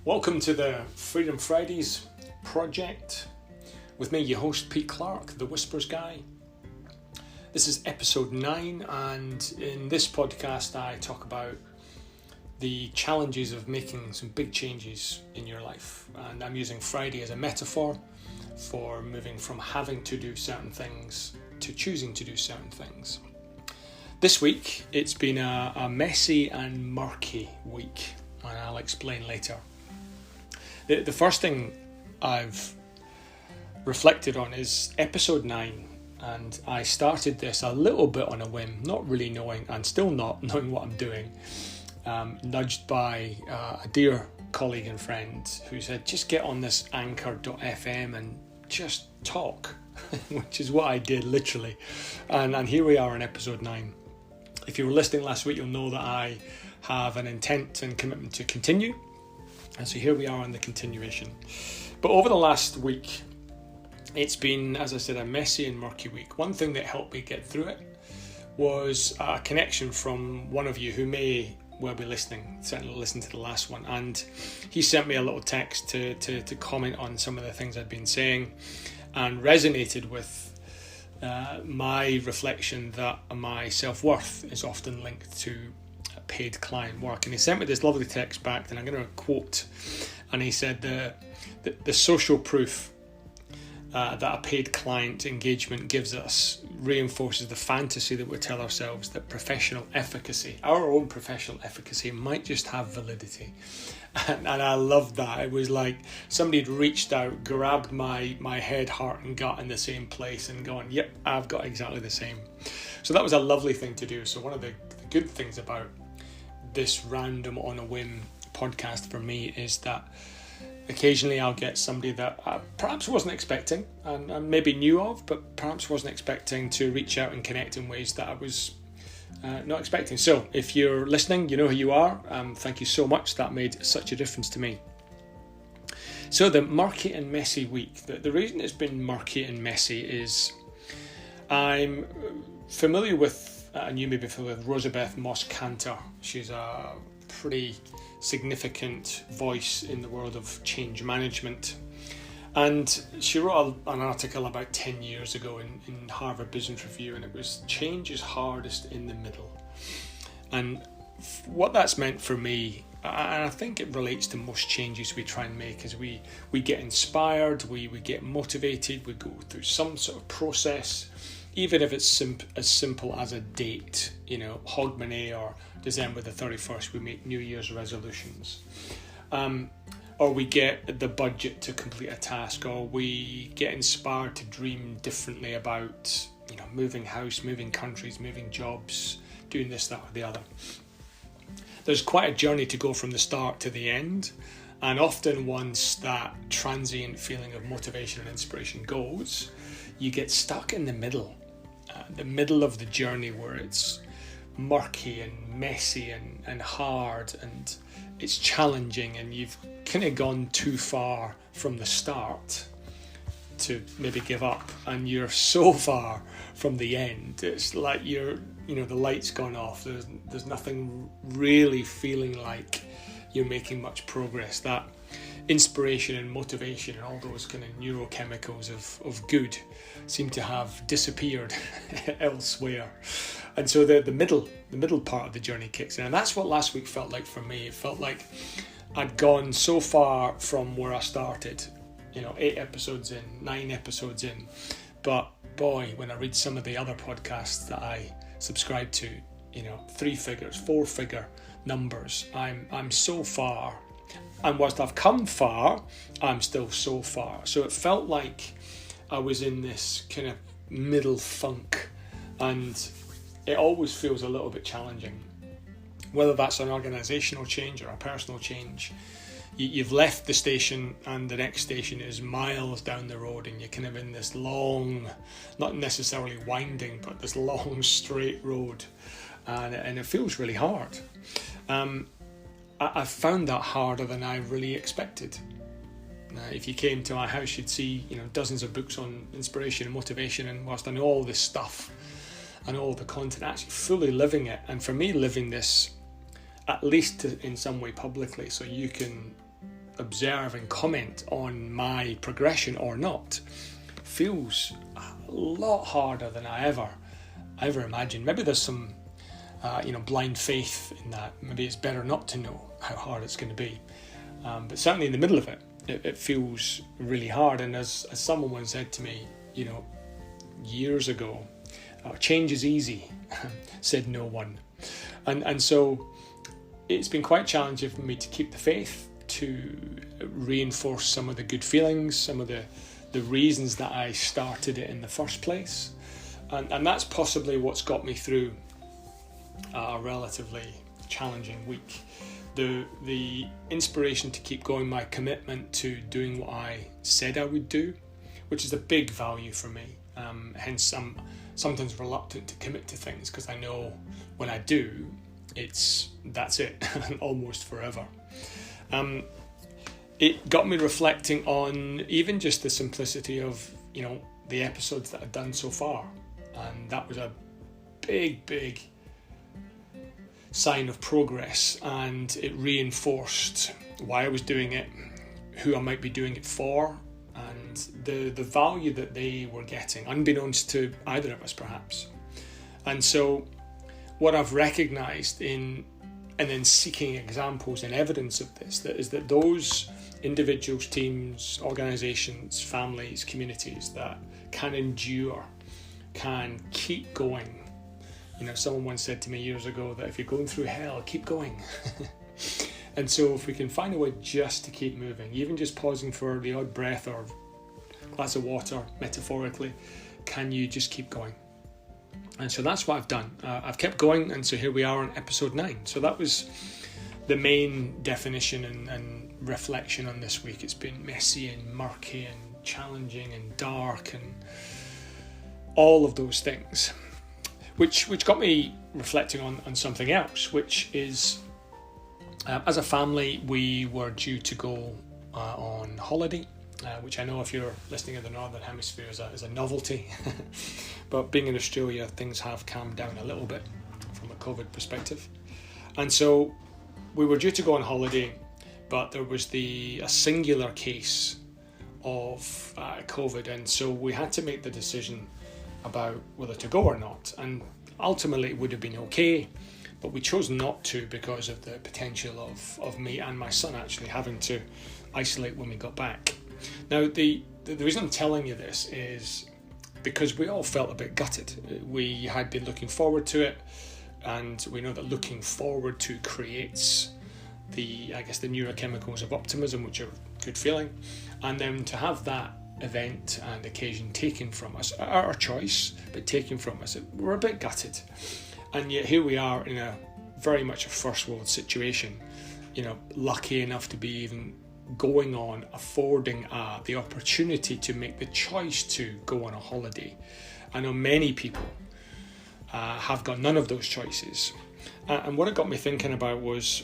Welcome to the Freedom Fridays project with me, your host Pete Clark, the Whispers guy. This is episode 9, and in this podcast I talk about the challenges of making some big changes in your life, and I'm using Friday as a metaphor for moving from having to do certain things to choosing to do certain things. This week it's been a messy and murky week, and I'll explain later. The first thing I've reflected on is episode 9, and I started this a little bit on a whim, not really knowing, and still not knowing what I'm doing, nudged by a dear colleague and friend who said, just get on this anchor.fm and just talk, which is what I did literally, and here we are in episode 9. If you were listening last week, you'll know that I have an intent and commitment to continue. And so here we are on the continuation. But over the last week, it's been, as I said, a messy and murky week. One thing that helped me get through it was a connection from one of you who may well be listening, certainly listened to the last one. And he sent me a little text to comment on some of the things I'd been saying, and resonated with my reflection that my self-worth is often linked to paid client work. And he sent me this lovely text back, and I'm going to quote, and he said the social proof that a paid client engagement gives us reinforces the fantasy that we tell ourselves that professional efficacy, our own professional efficacy, might just have validity. And I loved that. It was like somebody had reached out, grabbed my head, heart and gut in the same place and gone, yep, I've got exactly the same. So that was a lovely thing to do. So one of the good things about this random on a whim podcast for me is that occasionally I'll get somebody that I perhaps wasn't expecting and maybe knew of, but perhaps wasn't expecting, to reach out and connect in ways that I was not expecting. So if you're listening, you know who you are. Thank you so much. That made such a difference to me. So the murky and messy week. The reason it's been murky and messy is I'm familiar with, and you may be familiar with, Rosabeth Moss-Kanter. She's a pretty significant voice in the world of change management. And she wrote an article about 10 years ago in Harvard Business Review, and it was change is hardest in the middle. And what that's meant for me, and I think it relates to most changes we try and make, is we get inspired, we get motivated, we go through some sort of process, even if it's as simple as a date, Hogmanay or December the 31st, we make New Year's resolutions. Or we get the budget to complete a task, or we get inspired to dream differently about, moving house, moving countries, moving jobs, doing this, that, or the other. There's quite a journey to go from the start to the end, and often once that transient feeling of motivation and inspiration goes, you get stuck in the middle of the journey where it's murky and messy and hard, and it's challenging, and you've kind of gone too far from the start to maybe give up, and you're so far from the end. It's like the light's gone off. There's nothing really feeling like you're making much progress. That inspiration and motivation and all those kind of neurochemicals of good seem to have disappeared elsewhere. And so the middle part of the journey kicks in. And that's what last week felt like for me. It felt like I'd gone so far from where I started, 8 episodes in, 9 episodes in. But boy, when I read some of the other podcasts that I subscribe to, 3-figure, 4-figure numbers, I'm so far. And whilst I've come far, I'm still so far. So it felt like I was in this kind of middle funk, and it always feels a little bit challenging. Whether that's an organisational change or a personal change, you've left the station and the next station is miles down the road, and you're kind of in this long, not necessarily winding, but this long straight road, and it feels really hard. I found that harder than I really expected. If you came to my house, you'd see dozens of books on inspiration and motivation, and whilst I know all this stuff and all the content, actually fully living it, and for me living this at least in some way publicly, so you can observe and comment on my progression or not feels a lot harder than I ever imagined. Maybe there's some blind faith in that. Maybe it's better not to know how hard it's going to be. But certainly in the middle of it feels really hard. And as someone once said to me, years ago, change is easy, said no one. And so it's been quite challenging for me to keep the faith, to reinforce some of the good feelings, some of the reasons that I started it in the first place. And that's possibly what's got me through a relatively challenging week. The inspiration to keep going, my commitment to doing what I said I would do, which is a big value for me. Hence, I'm sometimes reluctant to commit to things because I know when I do, that's it, almost forever. It got me reflecting on even just the simplicity of, the episodes that I've done so far. And that was a big sign of progress, and it reinforced why I was doing it, who I might be doing it for, and the value that they were getting, unbeknownst to either of us perhaps. And so what I've recognised and then seeking examples and evidence of this, is that those individuals, teams, organisations, families, communities that can endure, can keep going. Someone once said to me years ago that if you're going through hell, keep going. And so if we can find a way just to keep moving, even just pausing for the odd breath or glass of water, metaphorically, can you just keep going? And so that's what I've done. I've kept going, and so here we are on episode 9. So that was the main definition and reflection on this week. It's been messy and murky and challenging and dark and all of those things, which got me reflecting on something else, which is, as a family, we were due to go on holiday, which I know if you're listening in the Northern Hemisphere is a novelty. But being in Australia, things have calmed down a little bit from a COVID perspective. And so we were due to go on holiday, but there was a singular case of COVID. And so we had to make the decision about whether to go or not. And ultimately it would have been okay, but we chose not to because of the potential of me and my son actually having to isolate when we got back. Now, the reason I'm telling you this is because we all felt a bit gutted. We had been looking forward to it, and we know that looking forward to creates the neurochemicals of optimism, which are a good feeling. And then to have that event and occasion taken from us, our choice, but taken from us, we're a bit gutted. And yet here we are in a very much a first world situation, lucky enough to be even going on, affording the opportunity to make the choice to go on a holiday. I know many people have got none of those choices. And what it got me thinking about was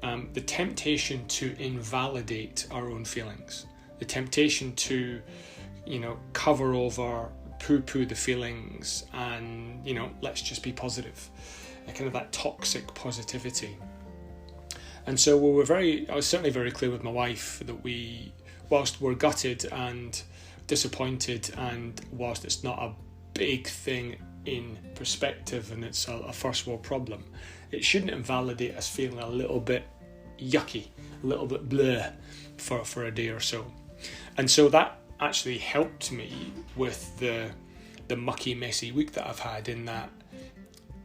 the temptation to invalidate our own feelings. The temptation to, cover over, poo-poo the feelings and, let's just be positive. Kind of that toxic positivity. And so I was certainly very clear with my wife that whilst we're gutted and disappointed, and whilst it's not a big thing in perspective and it's a first world problem, it shouldn't invalidate us feeling a little bit yucky, a little bit bleh for a day or so. And so that actually helped me with the mucky, messy week that I've had, in that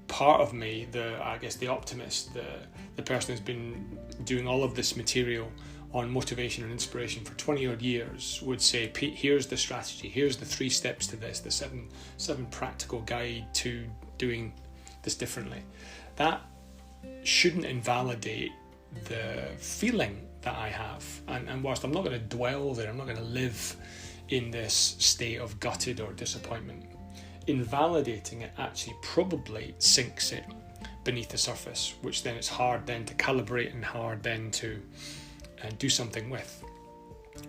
part of me, the optimist, the person who's been doing all of this material on motivation and inspiration for 20 odd years would say, Pete, here's the strategy, here's the 3 steps to this, the seven practical guide to doing this differently. That shouldn't invalidate the feeling that I have. And whilst I'm not going to dwell there, I'm not going to live in this state of gutted or disappointment, invalidating it actually probably sinks it beneath the surface, which then it's hard then to calibrate and hard then to do something with.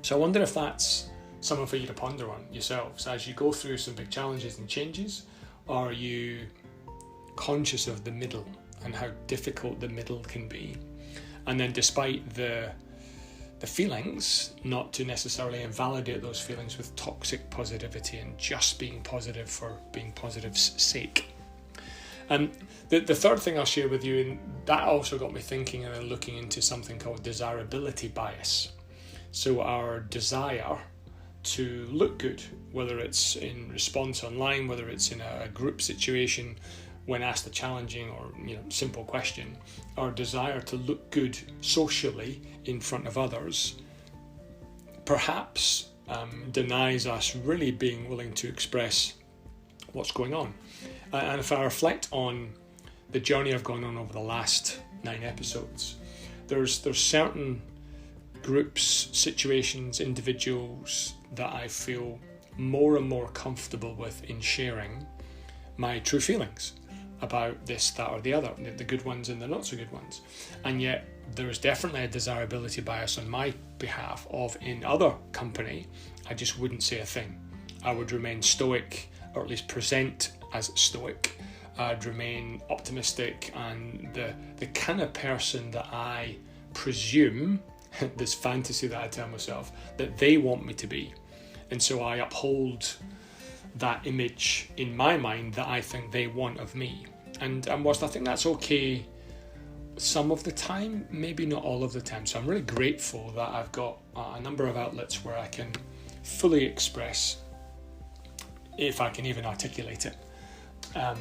So I wonder if that's something for you to ponder on yourselves as you go through some big challenges and changes. Are you conscious of the middle and how difficult the middle can be? And then despite the the feelings, not to necessarily invalidate those feelings with toxic positivity and just being positive for being positive's sake. And the third thing I'll share with you, and that also got me thinking and looking into something called desirability bias. So our desire to look good, whether it's in response online, whether it's in a group situation, when asked a challenging or simple question, our desire to look good socially in front of others perhaps denies us really being willing to express what's going on. And if I reflect on the journey I've gone on over the last 9 episodes, there's certain groups, situations, individuals that I feel more and more comfortable with in sharing my true feelings about this, that or the other, the good ones and the not so good ones. And yet there is definitely a desirability bias on my behalf of, in other company, I just wouldn't say a thing. I would remain stoic, or at least present as stoic. I'd remain optimistic and the kind of person that I presume, this fantasy that I tell myself, that they want me to be. And so I uphold that image in my mind that I think they want of me. And whilst I think that's okay some of the time, maybe not all of the time. So I'm really grateful that I've got a number of outlets where I can fully express, if I can even articulate it,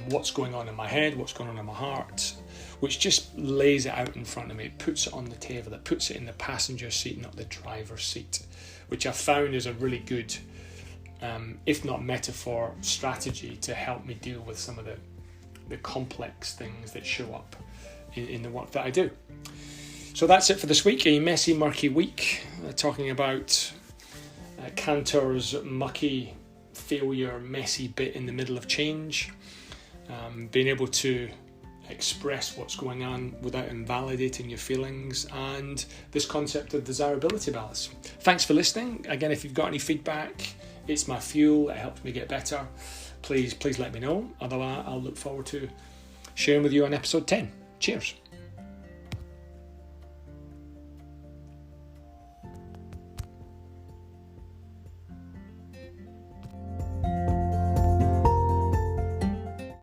what's going on in my head, what's going on in my heart, which just lays it out in front of me. It puts it on the table, it puts it in the passenger seat, not the driver's seat, which I've found is a really good, if not metaphor, strategy to help me deal with some of the complex things that show up in the work that I do. So that's it for this week, a messy, murky week, talking about Cantor's mucky, failure, messy bit in the middle of change, being able to express what's going on without invalidating your feelings, and this concept of desirability balance. Thanks for listening. Again, if you've got any feedback, it's my fuel, it helps me get better. Please let me know. Otherwise, I'll look forward to sharing with you on episode 10. Cheers.